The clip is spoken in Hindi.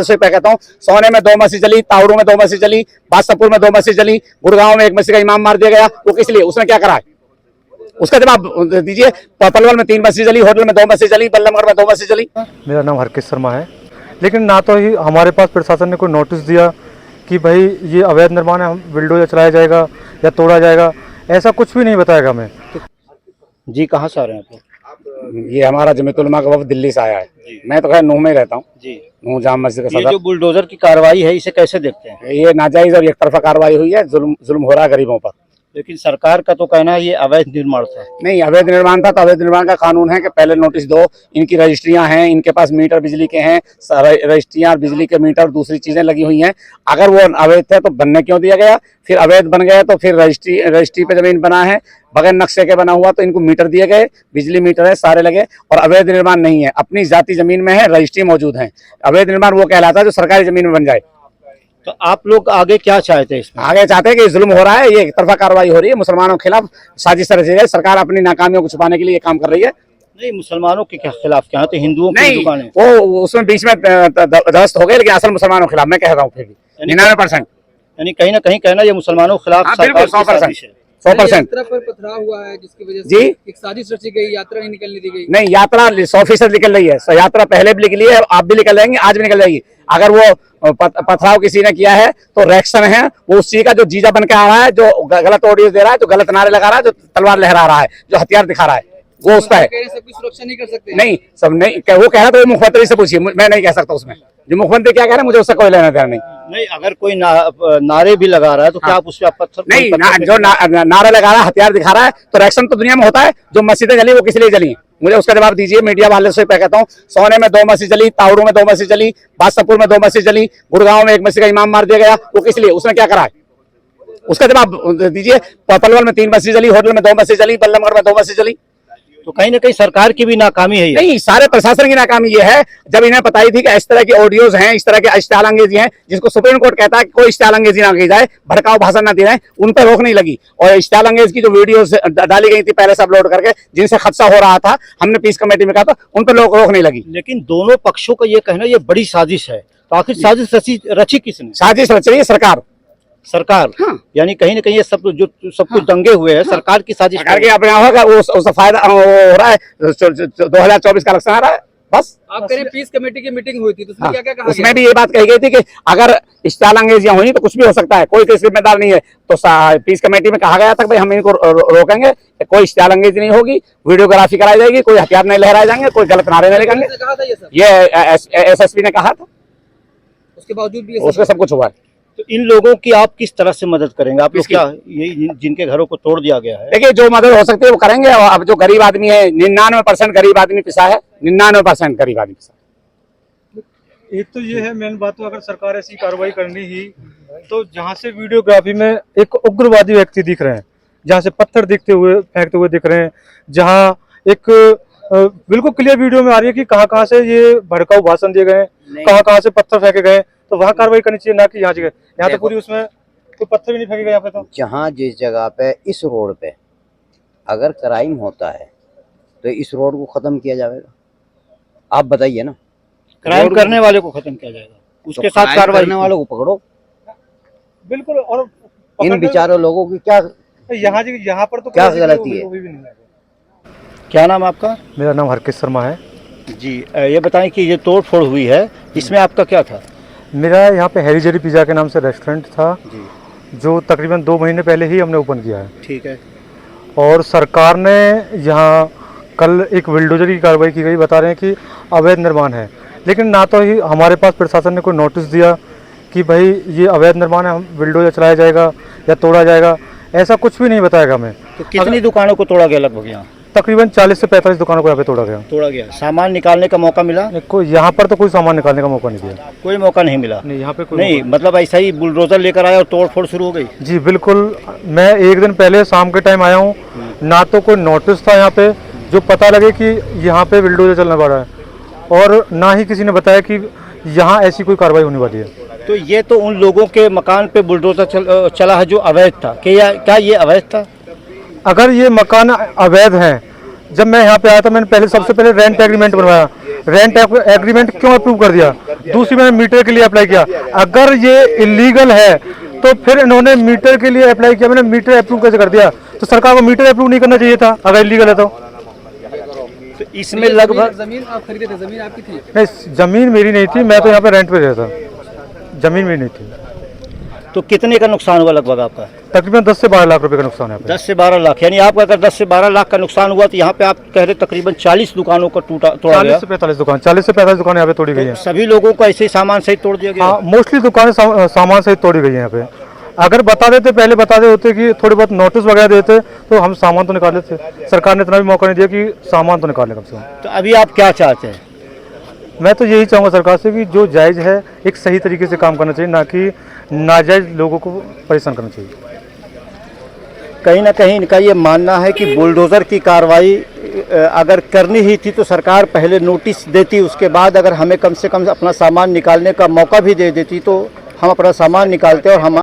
से कहता हूँ, सोने में 2 मस्जिद चली, तावड़ू में 2 मस्जिद चली, बादशाहपुर में 2 मस्जिद चली, गुड़गांव में 1 मस्जिद का इमाम मार दिया गया। वो किस लिए? उसने क्या करा है? उसका जवाब दीजिए। पलवल में 3 मस्जिद चली, होटल में 2 मस्जिद चली, बल्लभगढ़ में 2 मस्जिद चली। मेरा नाम हरकिश शर्मा है, लेकिन ना तो ही हमारे पास प्रशासन ने कोई नोटिस दिया कि भाई ये अवैध निर्माण है, हम बुलडोजर चलाया जाएगा या तोड़ा जाएगा, ऐसा कुछ भी नहीं बताएगा हमें। जी कहाँ से आ रहे हैं आप? ये हमारा जमीयतुल उलमा का वफ़द दिल्ली से आया है। मैं तो खैर नूह में रहता हूँ जी। नूह जाम मस्जिद का ये सदर। जो बुलडोजर की कार्रवाई है इसे कैसे देखते हैं? ये नाजायज और एक तरफा कार्रवाई हुई है, जुल्म हो रहा है गरीबों पर। लेकिन सरकार का तो कहना है ये अवैध निर्माण था। नहीं, अवैध निर्माण था तो अवैध निर्माण का कानून है कि पहले नोटिस दो। इनकी रजिस्ट्रियां हैं, इनके पास मीटर बिजली के हैं, रजिस्ट्रियां बिजली के मीटर दूसरी चीजें लगी हुई हैं। अगर वो अवैध थे तो बनने क्यों दिया गया? फिर अवैध बन गया तो फिर रजिस्ट्री पे जमीन बना है, बगैर नक्शे के बना हुआ, तो इनको मीटर दिए गए, बिजली मीटर है, सारे लगे, और अवैध निर्माण नहीं है, अपनी जाति जमीन में है, रजिस्ट्री मौजूद है। अवैध निर्माण वो कहलाता है जो सरकारी जमीन में बन जाए। तो आप लोग आगे क्या चाहते हैं इसमें? आगे चाहते हैं कि जुल्म हो रहा है, ये एक तरफा कार्रवाई हो रही है, मुसलमानों के खिलाफ साजिश रची है। सरकार अपनी नाकामियों को छुपाने के लिए काम कर रही है। नहीं, मुसलमानों के खिलाफ क्या? तो हिंदुओं की दुकानें वो उसमें बीच में दस्त हो गए, लेकिन असल मुसलमानों के खिलाफ मैं कह रहा हूँ फिर भी 99%। यानी कहीं ना कहीं कहना ये मुसलमानों के खिलाफ बिल्कुल 100%। यात्रा पर पथराव हुआ है जिसकी वजह से जी एक साजिश रची गई, यात्रा नहीं निकलने दी गई। नहीं, यात्रा 100% निकल रही है। यात्रा पहले भी निकली है, आप भी निकल जाएंगे, आज भी निकल जाएगी। अगर वो पथराव किसी ने किया है तो रिएक्शन है, वो उसी का जो जीजा बन के आ रहा है, जो गलत ऑडियो दे रहा है, जो गलत नारे लगा रहा है, जो तलवार लहरा रहा है, जो हथियार दिखा रहा है, वो उसका है। सबकी सुरक्षा नहीं कर सकते? नहीं, सब नहीं। वो कह रहा तो मुख्यमंत्री से पूछिए, मैं नहीं कह सकता उसमें। जो मुख्यमंत्री क्या कह रहे हैं मुझे उससे कोई लेना देना नहीं। नहीं, अगर कोई नारे भी लगा रहा है तो क्या आप उस पर पत्थर नहीं, जो नारा लगा रहा है, हथियार दिखा रहा है, तो रिएक्शन तो दुनिया में होता है। जो मस्जिदें जली वो किस लिए जली? मुझे उसका जवाब दीजिए। मीडिया वाले से कहता हूँ, सोने में 2 मस्जिद चली, तावड़ू में 2 मस्जिद चली, बादशाहपुर में 2 मस्जिद चली, गुड़गांव में 1 मस्जिद का इमाम मार दिया गया। वो किस लिए? उसने क्या करा है? उसका जवाब दीजिए। पलवल में 3 मस्जिद चली, होटल में 2 मस्जिद चली, बल्लभगढ़ में 2 मस्जिद चली। तो कहीं ना कहीं सरकार की भी नाकामी है ये। नहीं, सारे प्रशासन की नाकामी ये है। जब इन्हें पता ही थी कि इस तरह की ऑडियोज हैं, इस तरह के इश्तिहार अंगेजी हैं, जिसको सुप्रीम कोर्ट कहता है कि कोई इश्तिहार अंगेजी ना की जाए, भड़काऊ भाषण ना दिए जाए, उन पर रोक नहीं लगी। और इश्तिहार अंगेज की जो वीडियोज डाली गई थी पहले से अपलोड करके, जिनसे खदशा हो रहा था, हमने पीस कमेटी में कहा था, उन पर रोक नहीं लगी। लेकिन दोनों पक्षों का ये कहना ये बड़ी साजिश है। तो आखिर साजिश रची किसने? साजिश रच रही है सरकार। हाँ। यानी कहीं ना कहीं ये सब कुछ दंगे हुए हैं, सरकार की साजिश सरकार अपने होगा, उससे फायदा हो रहा है। 2024 का इलेक्शन आ रहा है, बस। आप कह रहे हैं पीस कमेटी की मीटिंग हुई थी तो उसमें क्या कहा? उसमें भी ये बात कही गई थी कि अगर इश्तिहार अंगेजियां हुई तो कुछ भी हो सकता है, कोई जिम्मेदार नहीं है। तो पीस कमेटी में कहा गया था कि भाई हम इनको रोकेंगे, कोई इश्तिहार अंगेजी नहीं होगी, वीडियोग्राफी कराई जाएगी, कोई हथियार नहीं लहराए जाएंगे, कोई गलत नारे नहीं लगेंगे। ये SSP ने कहा था, उसके बावजूद भी उसमें सब कुछ हुआ है। तो इन लोगों की आप किस तरह से मदद करेंगे? आप लोग क्या ये जिनके घरों को तोड़ दिया गया है? देखिए, जो मदद हो सकती है वो करेंगे। और अब जो गरीब आदमी है, 99% गरीब आदमी पिसा है, 99% गरीब आदमी पिसा। एक तो ये है मेन बात, तो अगर सरकार ऐसी कार्रवाई करनी ही तो जहाँ से वीडियोग्राफी में एक उग्रवादी व्यक्ति दिख रहे हैं, जहाँ से पत्थर फेंकते हुए दिख रहे हैं, जहाँ एक बिल्कुल क्लियर वीडियो में आ रही है कि कहाँ से ये भड़काऊ भाषण दिए गए, कहाँ से पत्थर फेंके गए, तो वहाँ कार्रवाई करनी चाहिए, ना कि यहाँ जगह। यहाँ तो पूरी उसमें कोई पत्थर भी नहीं फेंके गए यहाँ पे। तो जहाँ जिस जगह पे इस रोड पे अगर क्राइम होता है तो इस रोड को खत्म किया जाएगा। आप बताइए ना, क्राइम करने वाले को खत्म किया जाएगा, उसके साथ कार्रवाई करने वालों को पकड़ो। बिल्कुल। और इन बेचारों लोगों की क्या यहाँ पर तो क्या गलती है? क्या नाम आपका? मेरा नाम हरकिश शर्मा है जी। ये बताएं कि ये तोड़ फोड़ हुई है, इसमें आपका क्या था? मेरा यहाँ पे हैरी जेरी पिज़्ज़ा के नाम से रेस्टोरेंट था जी, जो तकरीबन 2 महीने पहले ही हमने ओपन किया है। ठीक है। और सरकार ने यहाँ कल एक बुलडोजर की कार्रवाई की गई, बता रहे हैं कि अवैध निर्माण है, लेकिन ना तो ही हमारे पास प्रशासन ने कोई नोटिस दिया कि भाई ये अवैध निर्माण है, हम बुलडोजर चलाया जाएगा या तोड़ा जाएगा, ऐसा कुछ भी नहीं बताएगा हमें। तो कितनी दुकानों को तोड़ा गया लगभग? यहाँ तकरीबन 40 से 45 दुकानों को यहाँ पे तोड़ा गया। सामान निकालने का मौका मिला? कोई यहाँ पर तो कोई सामान निकालने का मौका नहीं दिया। कोई मौका नहीं मिला? नहीं, यहाँ पे कोई नहीं, मतलब ऐसा ही बुलडोजर लेकर आया और तोड़ फोड़ शुरू हो गई? जी बिल्कुल। मैं एक दिन पहले शाम के टाइम आया हूँ, ना तो कोई नोटिस था यहाँ पे जो पता लगे कि यहाँ पे बुलडोजर चलने वाला है, और ना ही किसी ने बताया कि यहाँ ऐसी कोई कार्रवाई होने वाली है। तो ये तो उन लोगों के मकान पे बुलडोजर चला है जो अवैध था। क्या ये अवैध था? अगर ये मकान अवैध हैं, जब मैं यहाँ पे आया था मैंने सबसे पहले रेंट एग्रीमेंट बनवाया, रेंट एग्रीमेंट क्यों अप्रूव कर दिया। दूसरी मैंने मीटर के लिए अप्लाई किया, अगर ये इलीगल है तो फिर इन्होंने मीटर के लिए अप्लाई किया, मैंने मीटर अप्रूव कैसे कर दिया। तो सरकार को मीटर अप्रूव नहीं करना चाहिए था अगर इलीगल है तो इसमें लगभग जमीन आप खरीदे थे, जमीन आपकी थी? नहीं, जमीन मेरी नहीं थी, मैं तो यहाँ पे रेंट पे रहता, जमीन मेरी नहीं थी। तो कितने का नुकसान हुआ लगभग आपका? तकरीबन 10 से 12 लाख रुपए का नुकसान है। 10 से 12 लाख, यानी आपका अगर 10 से 12 लाख का नुकसान हुआ तो यहाँ पे आप कह रहे तकरीबन 40 दुकानों को तोड़ा 40 गया। से 45 दुकान, 40 से 45 दुकान यहाँ पे तोड़ी गई है। सभी लोगों को ऐसे ही सामान सहित तोड़ दिया गया। हाँ, मोस्टली दुकानें सामान सहित तोड़ी गई है यहाँ पे। अगर बता देते, पहले बता देते होते कि थोड़ी बहुत नोटिस वगैरह देते तो हम सामान तो निकाल लेते। सरकार ने इतना भी मौका नहीं दिया कि सामान तो निकाले कम से कम। तो अभी आप क्या चाहते हैं? मैं तो यही चाहूँगा सरकार से कि जो जायज़ है एक सही तरीके से काम करना चाहिए, ना कि नाजायज़ लोगों को परेशान करना चाहिए। कहीं ना कहीं इनका ये मानना है कि बुलडोज़र की कार्रवाई अगर करनी ही थी तो सरकार पहले नोटिस देती, उसके बाद अगर हमें कम से कम अपना सामान निकालने का मौका भी दे देती तो हम अपना सामान निकालते और हम